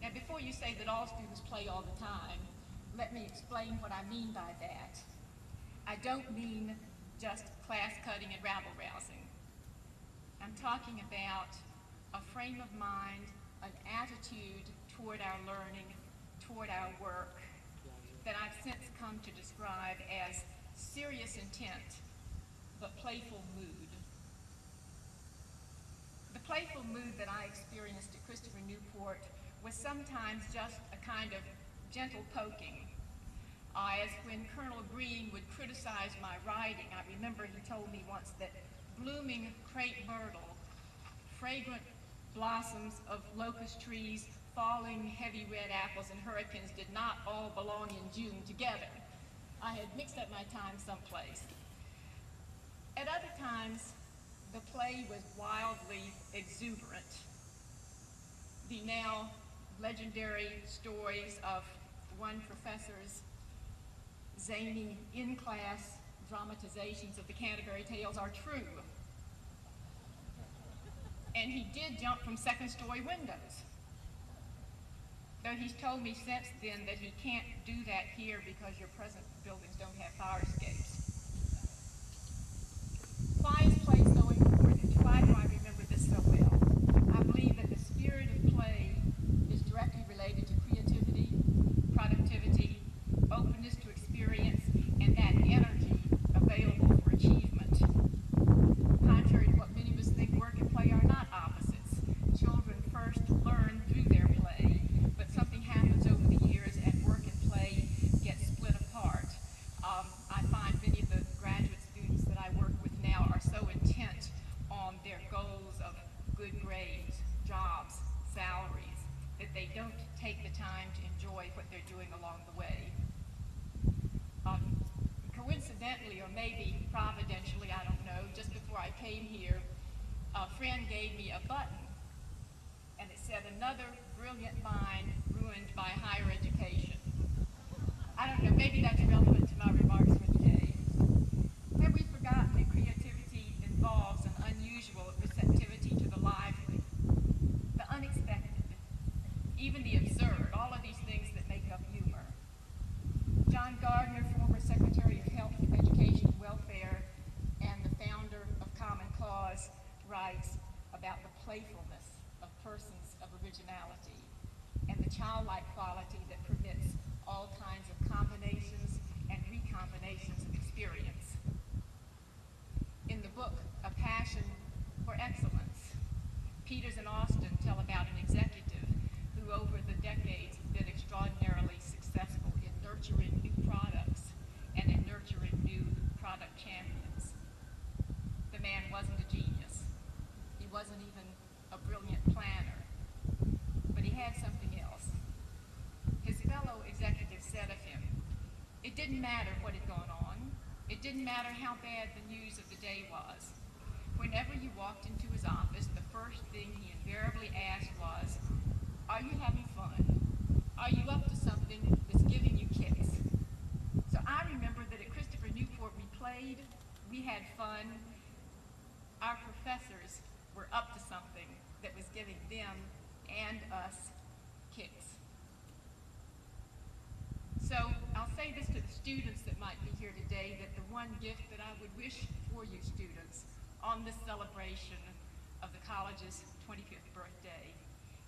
Now, before you say that all students play all the time, let me explain what I mean by that. I don't mean just class cutting and rabble rousing. I'm talking about a frame of mind, an attitude toward our learning, toward our work, that I've since come to describe as serious intent, but playful mood. The playful mood that I experienced at Christopher Newport was sometimes just a kind of gentle poking. As when Colonel Green would criticize my writing, I remember he told me once that blooming crepe myrtle, fragrant blossoms of locust trees, falling heavy red apples, and hurricanes did not all belong in June together. I had mixed up my time someplace. At other times, the play was wildly exuberant. The now legendary stories of one professor's zany in-class dramatizations of the Canterbury Tales are true. And he did jump from second-story windows. Though he's told me since then that he can't do that here because your present buildings don't have fire escapes. Why is play so important? Why do I remember this so well? I believe that the spirit of play is directly related to creativity, productivity, openness to experience, and that energy available for achievement. Contrary to what many of us think, work and play are not opposites. Children first learn through their play, but something happens over the years and work and play get split apart. I find many of the graduate students that I work with now are so intent on their goals of good grades, jobs, salaries, that they don't take the time to enjoy what they're doing along the way. Coincidentally, or maybe providentially, I don't know, just before I came here, a friend gave me a button, and it said, "Another brilliant mind ruined by higher education." I don't know, maybe that's relevant to my remarks for today. Have we forgotten that creativity involves an unusual receptivity to the lively, the unexpected, even the absurd, all of these things that make up humor? John Gardner, former Secretary of Health, Education, and Welfare, and the founder of Common Cause, writes about the playfulness of persons of originality and the childlike quality that permits all kinds of combinations and recombinations of experience. In the book, A Passion for Excellence, Peters and Austin tell about an executive who over the decades has been extraordinarily successful in nurturing new products and in nurturing new product champions. The man wasn't a genius. He wasn't even a brilliant planner, but he had something else. His fellow executives said of him, it didn't matter what had gone on. It didn't matter how bad the news of the day was. Whenever you walked into his office, the first thing he invariably asked was, are you having fun? Are you up to something that's giving you kicks? So I remember that at Christopher Newport we played, we had fun. Our professors were up to something that was giving them and us kicks. So I'll say this to the students that might be here today, that the one gift that I would wish for you students on this celebration of the college's 25th birthday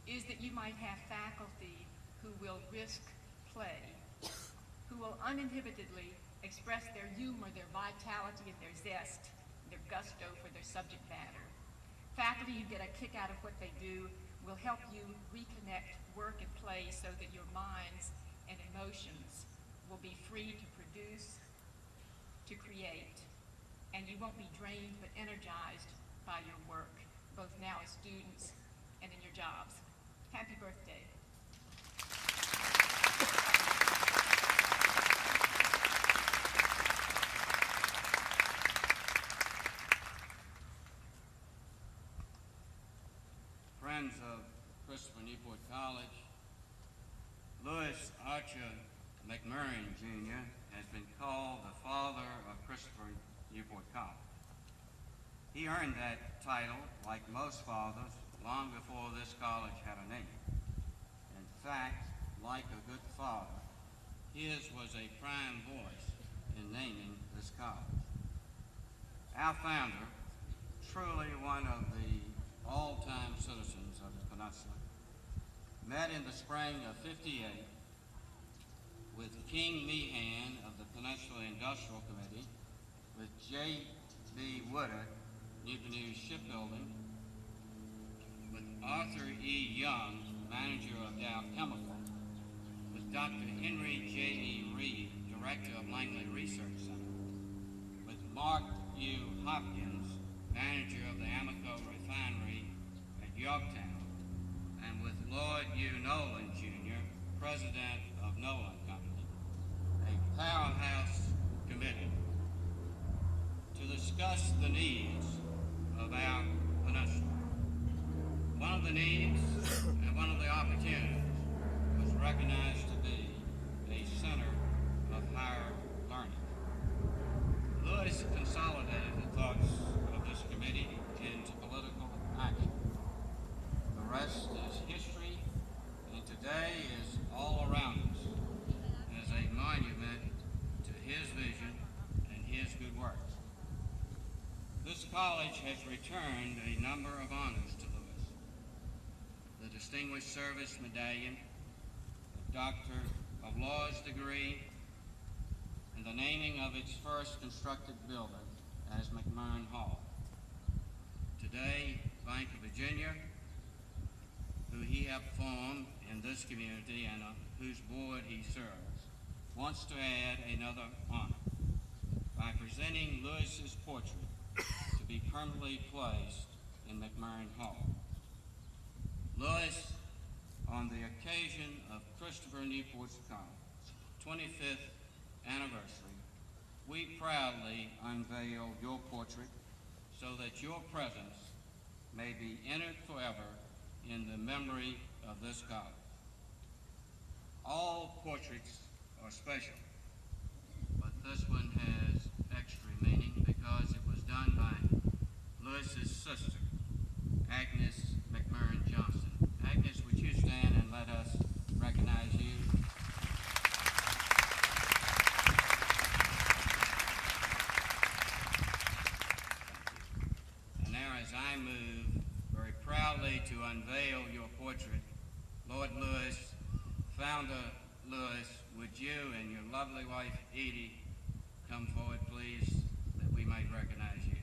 is that you might have faculty who will risk play, who will uninhibitedly express their humor, their vitality, and their zest, their gusto for their subject matter. Faculty who get a kick out of what they do will help you reconnect work and play so that your minds and emotions will be free to produce, to create, and you won't be drained but energized by your work, both now as students and in your jobs. Happy birthday. Friends of Christopher Newport College, Louis Archer McMurrin Jr. has been called the father of Christopher Newport College. He earned that title, like most fathers, long before this college had a name. In fact, like a good father, his was a prime voice in naming this college. Our founder, truly one of the all-time citizens of the peninsula, met in the spring of '58 with King Meehan of the Peninsula Industrial Committee, with J.B. Woodard, Newport News Shipbuilding, with Arthur E. Young, manager of Dow Chemical, with Dr. Henry J.E. Reed, director of Langley Research Center, with Mark U. Hopkins, manager of the Amoco Refinery at Yorktown, and with Lloyd U. Nolan, Jr., president of Nolan Company, a powerhouse committee to discuss the needs of our peninsula. One of the needs and one of the opportunities was recognized to be a center of higher learning. Lewis consolidated the thoughts of this committee into political action. The rest is history, and today is all around us as a monument to his vision and his good works. This college has returned a number of honors to Lewis: the Distinguished Service Medallion, the Doctor of Laws degree, and the naming of its first constructed building as McMurrin Hall. Today, Bank of Virginia, who he helped form in this community and on whose board he serves, wants to add another honor by presenting Lewis's portrait to be permanently placed in McMurrin Hall. Lewis, on the occasion of Christopher Newport College's 25th anniversary, we proudly unveil your portrait so that your presence may be entered forever in the memory of this college. All portraits are special, but this one has extra meaning because it was done by Lewis's sister, Agnes McMurrin Johnson. Agnes, would you stand and let us recognize you? And now, as I move very proudly to unveil your portrait, Lord Lewis, Founder Lewis, would you and your lovely wife, Edie, come forward, please, that we might recognize you.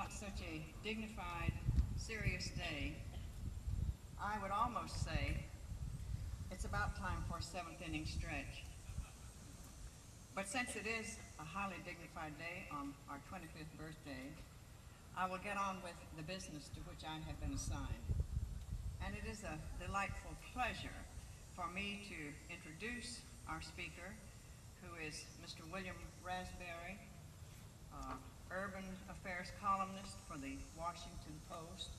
Such a dignified, serious day, I would almost say it's about time for a seventh inning stretch. But since it is a highly dignified day on our 25th birthday, I will get on with the business to which I have been assigned. And it is a delightful pleasure for me to introduce our speaker, who is Mr. William Raspberry, urban affairs columnist for the Washington Post,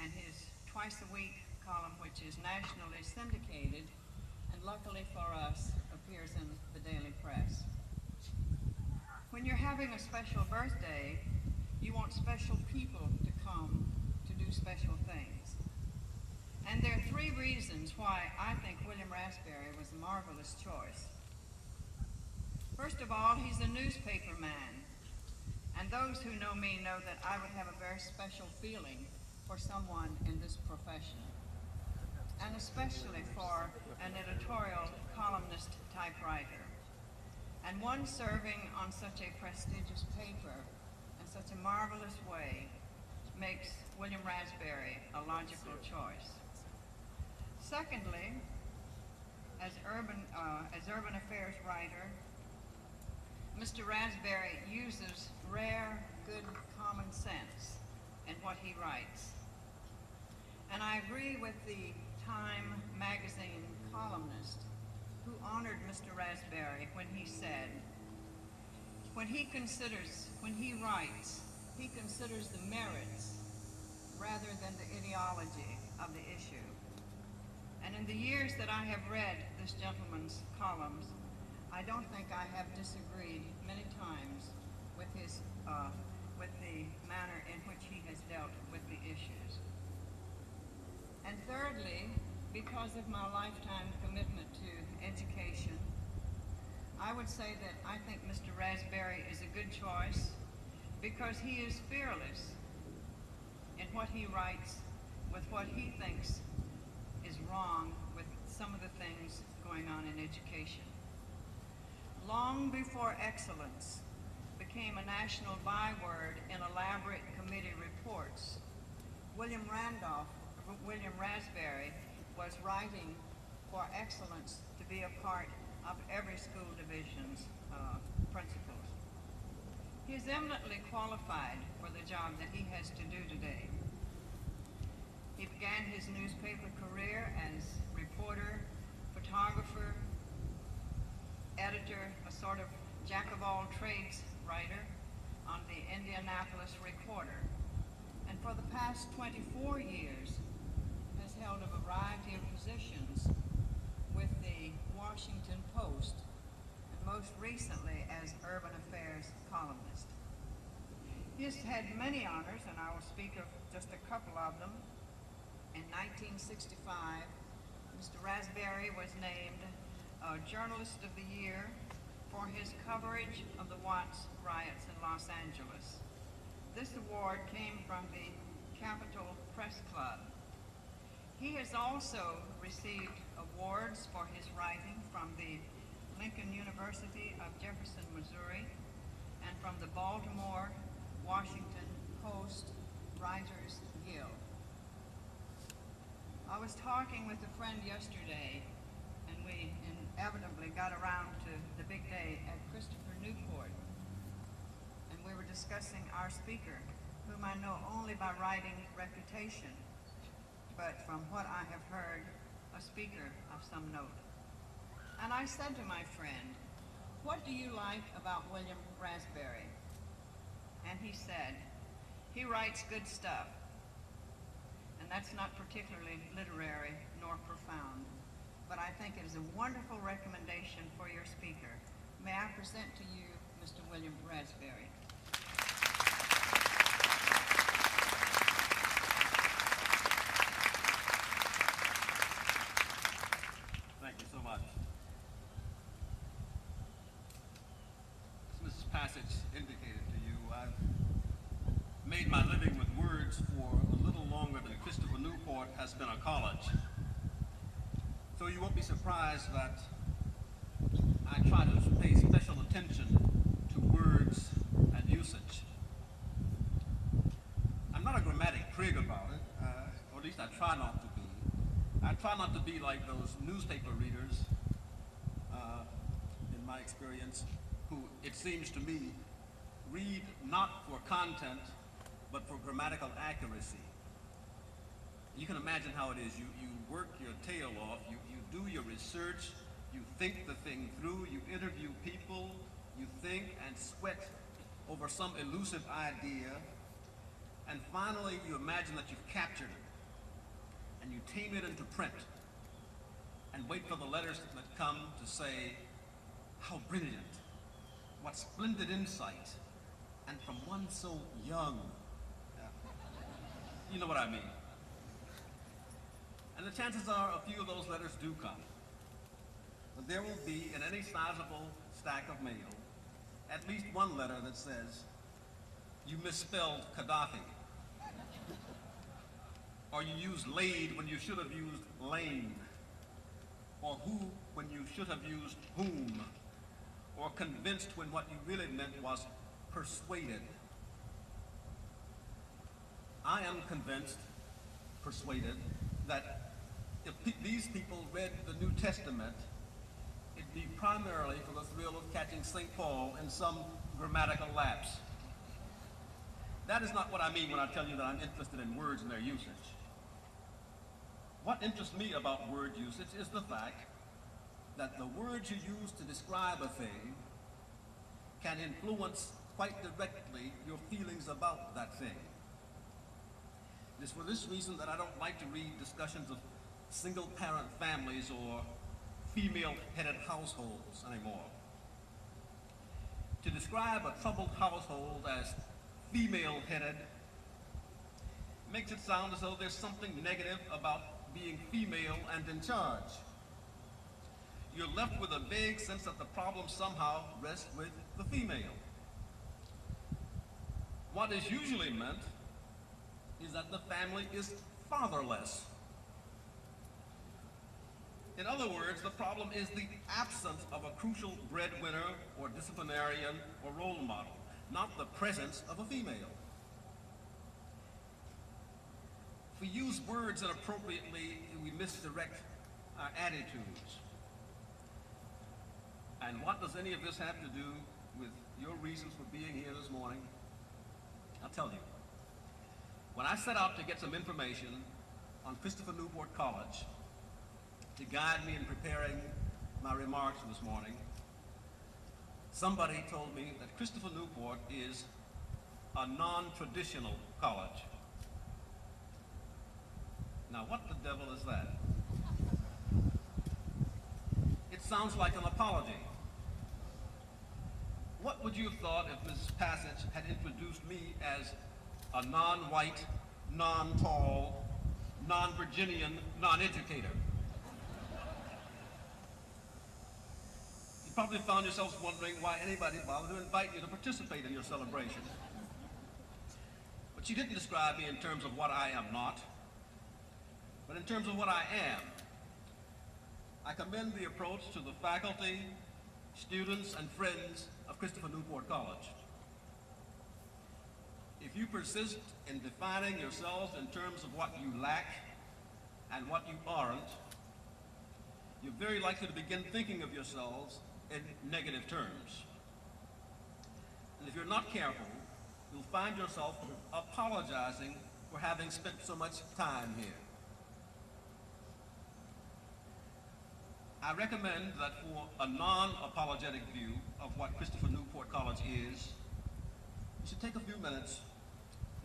and his twice-a-week column, which is nationally syndicated, and luckily for us, appears in the daily press. When you're having a special birthday, you want special people to come to do special things. And there are three reasons why I think William Raspberry was a marvelous choice. First of all, he's a newspaper man. And those who know me know that I would have a very special feeling for someone in this profession, and especially for an editorial columnist type writer, and one serving on such a prestigious paper in such a marvelous way makes William Raspberry a logical choice. Secondly, as urban affairs writer, Mr. Raspberry uses rare, good common sense in what he writes. And I agree with the Time magazine columnist who honored Mr. Raspberry when he said, when he writes, he considers the merits rather than the ideology of the issue. And in the years that I have read this gentleman's columns, I don't think I have disagreed many times with with the manner in which he has dealt with the issues. And thirdly, because of my lifetime commitment to education, I would say that I think Mr. Raspberry is a good choice because he is fearless in what he writes with what he thinks is wrong with some of the things going on in education. Long before excellence became a national byword in elaborate committee reports, William Raspberry was writing for excellence to be a part of every school division's principles. He is eminently qualified for the job that he has to do today. He began his newspaper career as reporter, photographer, editor, a sort of jack-of-all-trades writer on the Indianapolis Recorder, and for the past 24 years has held a variety of positions with the Washington Post, and most recently as urban affairs columnist. He has had many honors, and I will speak of just a couple of them. In 1965, Mr. Raspberry was named Journalist of the Year for his coverage of the Watts riots in Los Angeles. This award came from the Capitol Press Club. He has also received awards for his writing from the Lincoln University of Jefferson, Missouri, and from the Baltimore Washington Post Writers Guild. I was talking with a friend yesterday, and we inevitably got around to the big day at Christopher Newport, and we were discussing our speaker, whom I know only by writing reputation, but from what I have heard, a speaker of some note. And I said to my friend, "What do you like about William Raspberry?" And he said, "He writes good stuff." And that's not particularly literary nor profound, but I think it is a wonderful recommendation for your speaker. May I present to you Mr. William Raspberry. Thank you so much. As Mrs. Passage indicated to you, I've made my living with words for a little longer than Christopher Newport has been a college. So you won't be surprised that I try to pay special attention to words and usage. I'm not a grammatic prig about it, or at least I try not to be. I try not to be like those newspaper readers, in my experience, who, it seems to me, read not for content, but for grammatical accuracy. You can imagine how it is. You work your tail off, you do your research, you think the thing through, you interview people, you think and sweat over some elusive idea, and finally you imagine that you've captured it, and you tame it into print, and wait for the letters that come to say, how brilliant, what splendid insight, and from one so young. You know what I mean. And the chances are a few of those letters do come. But there will be, in any sizable stack of mail, at least one letter that says, you misspelled Gaddafi. Or you used laid when you should have used lane. Or who when you should have used whom. Or convinced when what you really meant was persuaded. I am convinced, persuaded, that if these people read the New Testament, it'd be primarily for the thrill of catching St. Paul in some grammatical lapse. That is not what I mean when I tell you that I'm interested in words and their usage. What interests me about word usage is the fact that the words you use to describe a thing can influence quite directly your feelings about that thing. It is for this reason that I don't like to read discussions of single-parent families or female-headed households anymore. To describe a troubled household as female-headed makes it sound as though there's something negative about being female and in charge. You're left with a vague sense that the problem somehow rests with the female. What is usually meant is that the family is fatherless. In other words, the problem is the absence of a crucial breadwinner or disciplinarian or role model, not the presence of a female. If we use words inappropriately, we misdirect our attitudes. And what does any of this have to do with your reasons for being here this morning? I'll tell you. When I set out to get some information on Christopher Newport College to guide me in preparing my remarks this morning, somebody told me that Christopher Newport is a non-traditional college. Now, what the devil is that? It sounds like an apology. What would you have thought if Mrs. Passage had introduced me as a non-white, non-tall, non-Virginian, non-educator? You probably found yourselves wondering why anybody bothered to invite you to participate in your celebration. But she didn't describe me in terms of what I am not, but in terms of what I am. I commend the approach to the faculty, students, and friends of Christopher Newport College. If you persist in defining yourselves in terms of what you lack and what you aren't, you're very likely to begin thinking of yourselves in negative terms. And if you're not careful, you'll find yourself apologizing for having spent so much time here. I recommend that for a non-apologetic view of what Christopher Newport College is, you should take a few minutes,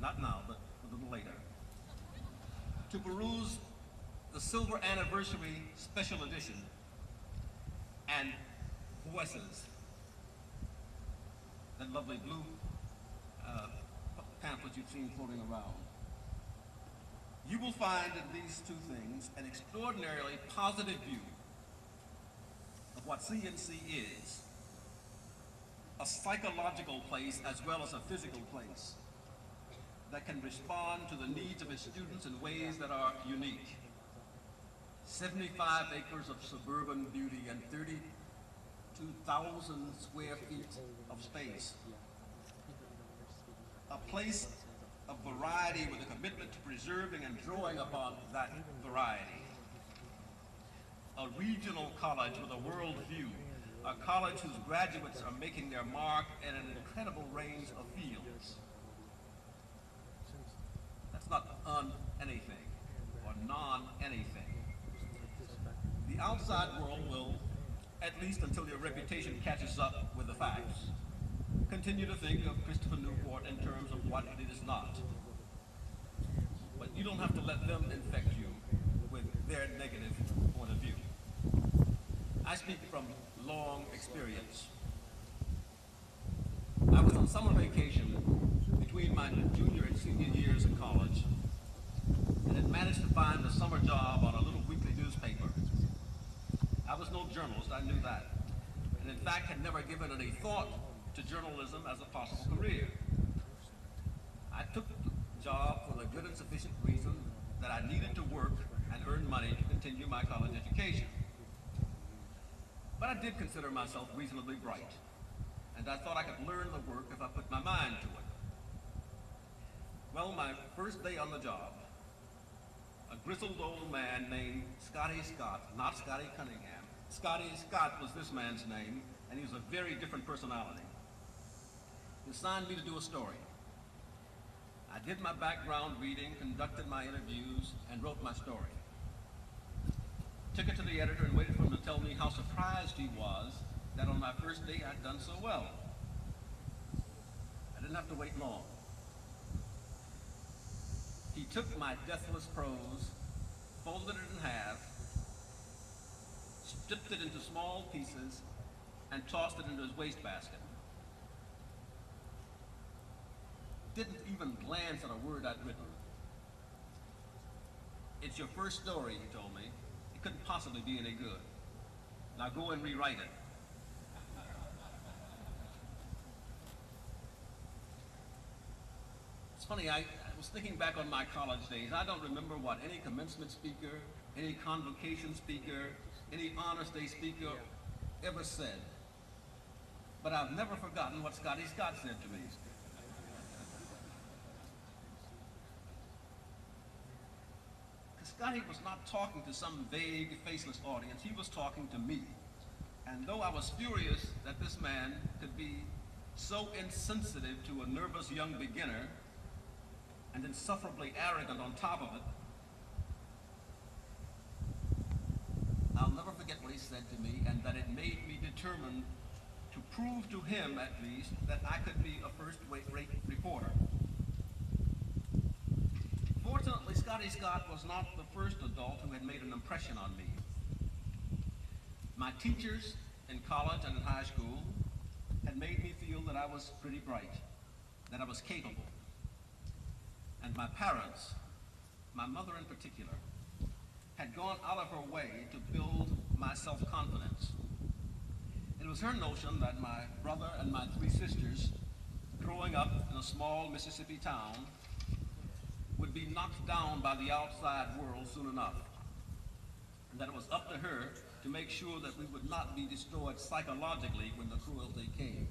not now, but a little later, to peruse the Silver Anniversary Special Edition and Voices, that lovely blue pamphlet you've seen floating around. You will find in these two things an extraordinarily positive view of what CNC is, a psychological place as well as a physical place that can respond to the needs of its students in ways that are unique. 75 acres of suburban beauty and 32,000 square feet of space. A place of variety with a commitment to preserving and drawing upon that variety. A regional college with a world view, a college whose graduates are making their mark in an incredible range of fields. That's not un-anything or non-anything. The outside world will, at least until your reputation catches up with the facts, continue to think of Christopher Newport in terms of what it is not. But you don't have to let them infect you with their negative point of view. I speak from long experience. I was on summer vacation between my junior and senior years in college and had managed to find a summer job on a little weekly newspaper. I was no journalist, I knew that, and in fact had never given any thought to journalism as a possible career. I took the job for the good and sufficient reason that I needed to work and earn money to continue my college education. But I did consider myself reasonably bright, and I thought I could learn the work if I put my mind to it. Well, my first day on the job, a grizzled old man named Scotty Scott, not Scotty Cunningham. Scotty Scott was this man's name, and he was a very different personality. He assigned me to do a story. I did my background reading, conducted my interviews, and wrote my story. Took it to the editor and waited for him to tell me how surprised he was that on my first day I'd done so well. I didn't have to wait long. He took my deathless prose, folded it in half, stripped it into small pieces, and tossed it into his wastebasket. Didn't even glance at a word I'd written. It's your first story, he told me. It couldn't possibly be any good. Now go and rewrite it. It's funny, I was thinking back on my college days. I don't remember what any commencement speaker, any convocation speaker, any honors day speaker ever said. But I've never forgotten what Scotty Scott said to me. Scotty was not talking to some vague, faceless audience. He was talking to me. And though I was furious that this man could be so insensitive to a nervous young beginner and insufferably arrogant on top of it, I'll never forget what he said to me, and that it made me determined to prove to him, at least, that I could be a first-rate reporter. Fortunately, Scotty Scott was not the first adult who had made an impression on me. My teachers in college and in high school had made me feel that I was pretty bright, that I was capable. And my parents, my mother in particular, had gone out of her way to build my self-confidence. It was her notion that my brother and my three sisters, growing up in a small Mississippi town, would be knocked down by the outside world soon enough, and that it was up to her to make sure that we would not be destroyed psychologically when the cruelty came.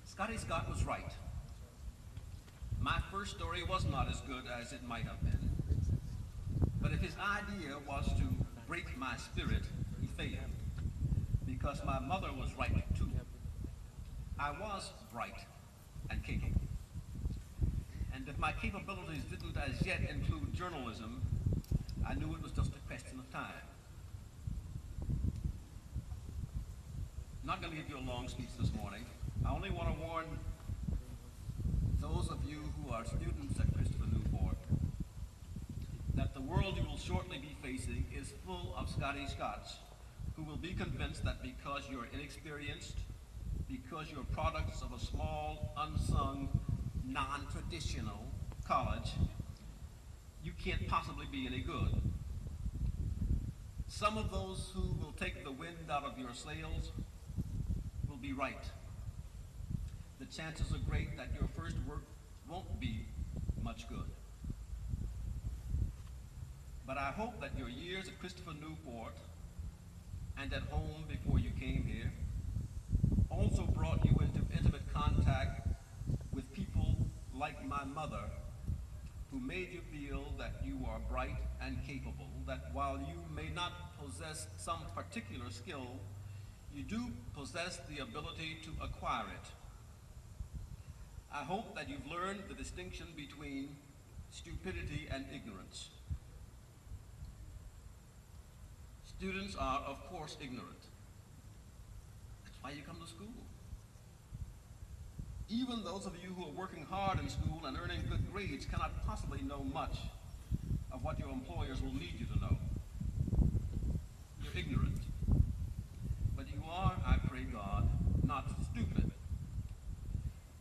Scotty Scott was right. My first story was not as good as it might have been, but if his idea was to break my spirit, he failed, because my mother was right too. I was bright and capable. And if my capabilities didn't as yet include journalism, I knew it was just a question of time. I'm not going to give you a long speech this morning. I only want to warn those of you who are students at Christopher Newport that the world you will shortly be facing is full of Scotty Scotts who will be convinced that because you're inexperienced, because you're products of a small, unsung, non-traditional college, you can't possibly be any good. Some of those who will take the wind out of your sails will be right. The chances are great that your first work won't be much good. But I hope that your years at Christopher Newport and at home before you came here also brought you into intimate contact with people like my mother, who made you feel that you are bright and capable, that while you may not possess some particular skill, you do possess the ability to acquire it. I hope that you've learned the distinction between stupidity and ignorance. Students are, of course, ignorant. why you come to school. Even those of you who are working hard in school and earning good grades cannot possibly know much of what your employers will need you to know. You're ignorant. But you are, I pray God, not stupid.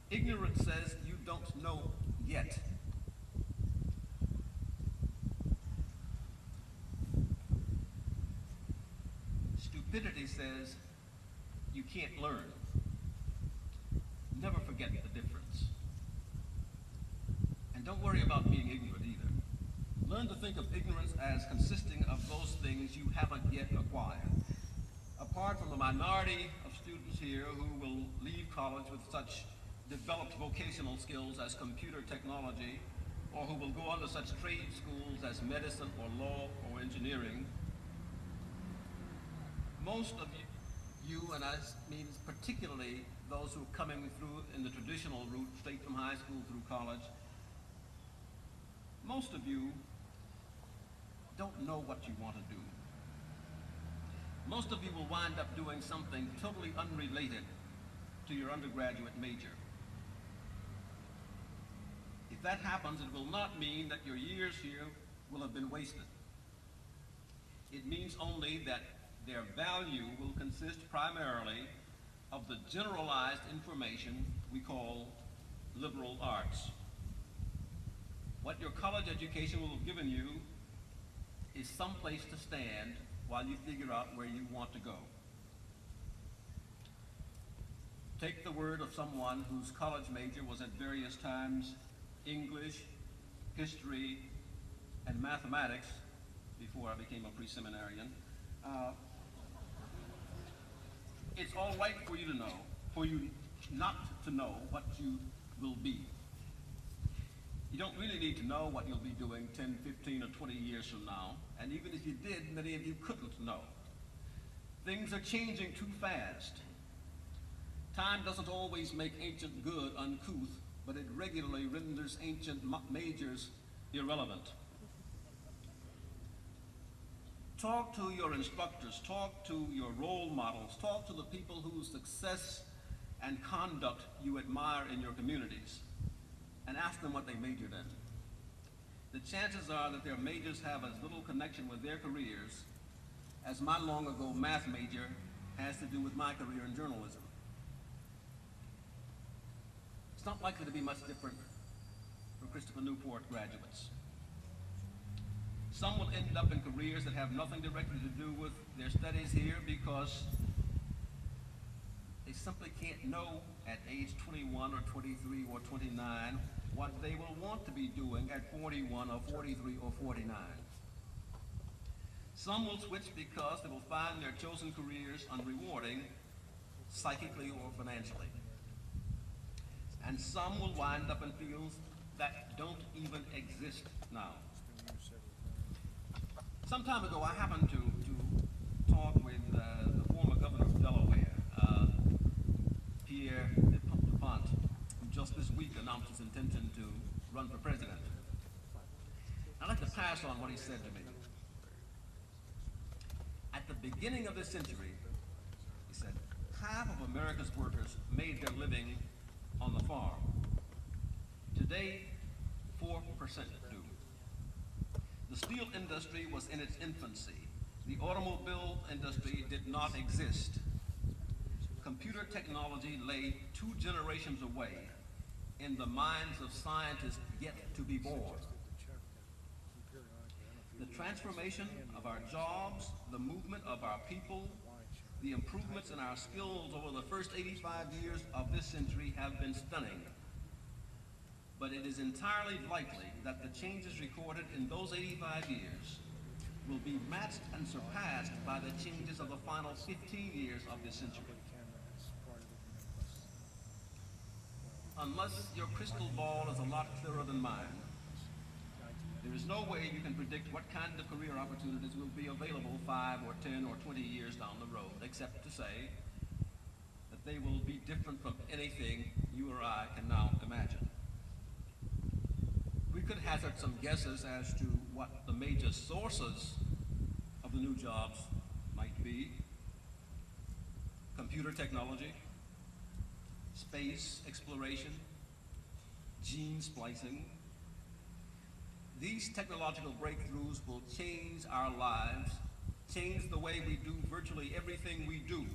Ignorance says you don't know yet. Stupidity says you can't learn. Never forget the difference. And don't worry about being ignorant either. Learn to think of ignorance as consisting of those things you haven't yet acquired. Apart from the minority of students here who will leave college with such developed vocational skills as computer technology, or who will go on to such trade schools as medicine or law or engineering, most of you, and I mean particularly those who are coming through in the traditional route, straight from high school through college, most of you don't know what you want to do. Most of you will wind up doing something totally unrelated to your undergraduate major. If that happens, it will not mean that your years here will have been wasted. It means only that their value will consist primarily of the generalized information we call liberal arts. What your college education will have given you is some place to stand while you figure out where you want to go. Take the word of someone whose college major was at various times English, history, and mathematics before I became a pre-seminarian. It's all right for you to know, for you not to know what you will be. You don't really need to know what you'll be doing 10, 15, or 20 years from now, and even if you did, many of you couldn't know. Things are changing too fast. Time doesn't always make ancient good uncouth, but it regularly renders ancient majors irrelevant. Talk to your instructors, talk to your role models, talk to the people whose success and conduct you admire in your communities, and ask them what they majored in. The chances are that their majors have as little connection with their careers as my long ago math major has to do with my career in journalism. It's not likely to be much different for Christopher Newport graduates. Some will end up in careers that have nothing directly to do with their studies here because they simply can't know at age 21 or 23 or 29 what they will want to be doing at 41 or 43 or 49. Some will switch because they will find their chosen careers unrewarding, psychically or financially. And some will wind up in fields that don't even exist now. Some time ago, I happened to talk with the former governor of Delaware, Pierre DuPont, who just this week announced his intention to run for president. I'd like to pass on what he said to me. At the beginning of this century, he said, half of America's workers made their living on the farm. Today, 4% do. The steel industry was in its infancy. The automobile industry did not exist. Computer technology lay 2 generations away in the minds of scientists yet to be born. The transformation of our jobs, the movement of our people, the improvements in our skills over the first 85 years of this century have been stunning. But it is entirely likely that the changes recorded in those 85 years will be matched and surpassed by the changes of the final 15 years of this century. Unless your crystal ball is a lot clearer than mine, there is no way you can predict what kind of career opportunities will be available 5 or 10 or 20 years down the road, except to say that they will be different from anything you or I can now imagine. We could hazard some guesses as to what the major sources of the new jobs might be. computer technology, space exploration, gene splicing. These technological breakthroughs will change our lives, change the way we do virtually everything we do,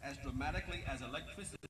as dramatically as electricity